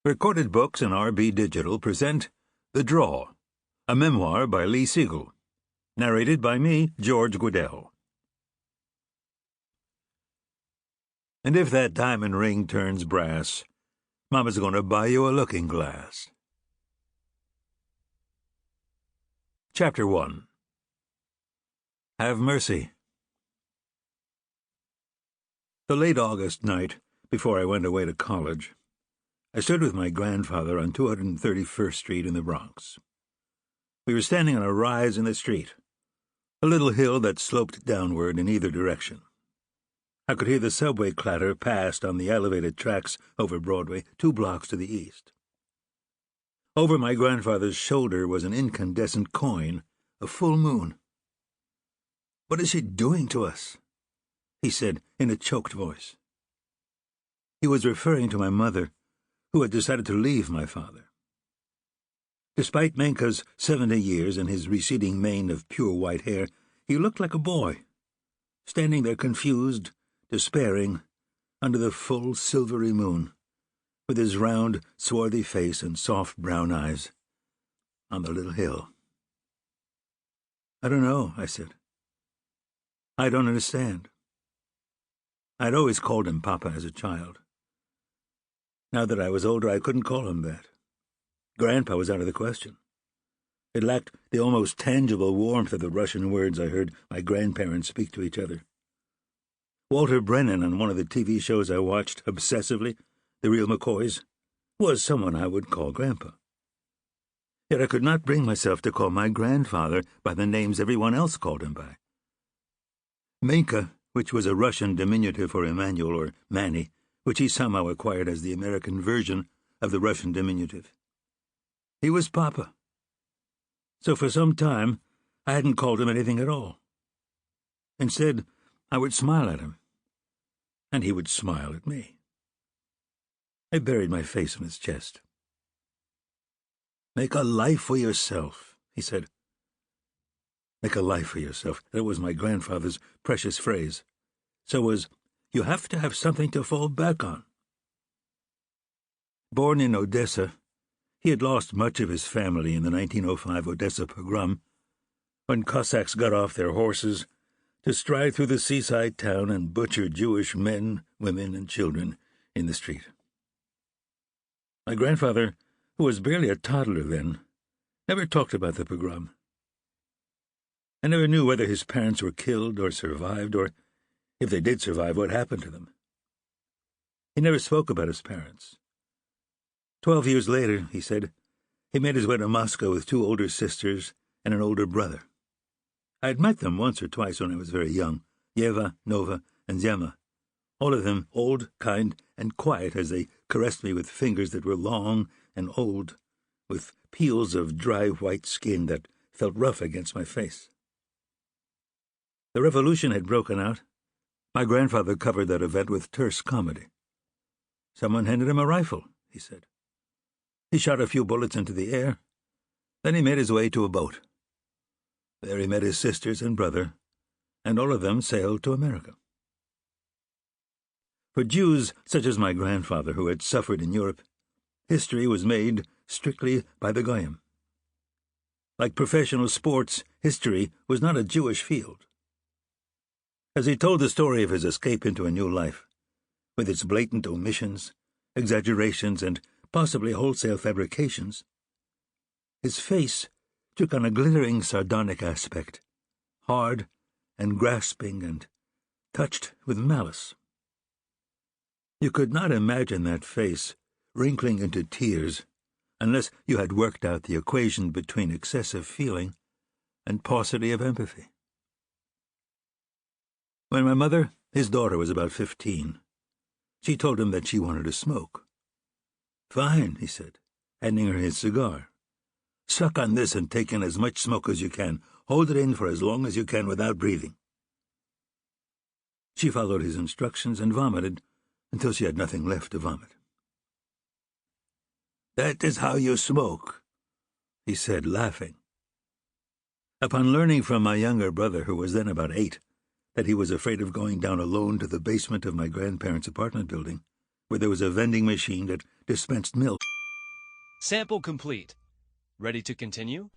Recorded Books and RB Digital present The Draw, a memoir by Lee Siegel, narrated by me, George Guidall. And if that diamond ring turns brass, Mama's going to buy you a looking glass. Chapter 1. Have Mercy. The late August night, before I went away to college, I stood with my grandfather on 231st Street in the Bronx. We were standing on a rise in the street, a little hill that sloped downward in either direction. I could hear the subway clatter past on the elevated tracks over Broadway 2 blocks to the east. Over my grandfather's shoulder was an incandescent coin, a full moon. "What is she doing to us?" he said in a choked voice. He was referring to my mother, who had decided to leave my father. Despite Menka's 70 years and his receding mane of pure white hair, he looked like a boy, standing there confused, despairing, under the full silvery moon, with his round, swarthy face and soft brown eyes, on the little hill. "I don't know," I said. "I don't understand." I'd always called him Papa as a child. Now that I was older, I couldn't call him that. Grandpa was out of the question. It lacked the almost tangible warmth of the Russian words I heard my grandparents speak to each other. Walter Brennan on one of the TV shows I watched obsessively, The Real McCoys, was someone I would call Grandpa. Yet I could not bring myself to call my grandfather by the names everyone else called him by. Menka, which was a Russian diminutive for Emmanuel or Manny, which he somehow acquired as the American version of the Russian diminutive. He was Papa. So for some time, I hadn't called him anything at all. Instead, I would smile at him, and he would smile at me. I buried my face in his chest. "Make a life for yourself," he said. Make a life for yourself. That was my grandfather's precious phrase. So was, you have to have something to fall back on. Born in Odessa, he had lost much of his family in the 1905 Odessa pogrom, when Cossacks got off their horses to stride through the seaside town and butcher Jewish men, women, and children in the street. My grandfather, who was barely a toddler then, never talked about the pogrom. I never knew whether his parents were killed or survived, or, if they did survive, what happened to them. He never spoke about his parents. 12 years later, he said, he made his way to Moscow with 2 older sisters and an older brother. I had met them once or twice when I was very young, Yeva, Nova, and Zema, all of them old, kind, and quiet as they caressed me with fingers that were long and old, with peels of dry white skin that felt rough against my face. The revolution had broken out. My grandfather covered that event with terse comedy. Someone handed him a rifle, he said. He shot a few bullets into the air. Then he made his way to a boat. There he met his sisters and brother, and all of them sailed to America. For Jews such as my grandfather, who had suffered in Europe, history was made strictly by the Goyim. Like professional sports, history was not a Jewish field. As he told the story of his escape into a new life, with its blatant omissions, exaggerations, and possibly wholesale fabrications, his face took on a glittering sardonic aspect, hard and grasping and touched with malice. You could not imagine that face wrinkling into tears unless you had worked out the equation between excessive feeling and paucity of empathy. When my mother, his daughter, was about 15, she told him that she wanted to smoke. "Fine," he said, handing her his cigar. "Suck on this and take in as much smoke as you can. Hold it in for as long as you can without breathing." She followed his instructions and vomited until she had nothing left to vomit. "That is how you smoke," he said, laughing. Upon learning from my younger brother, who was then about 8, that he was afraid of going down alone to the basement of my grandparents' apartment building, where there was a vending machine that dispensed milk, Sample complete. Ready to continue?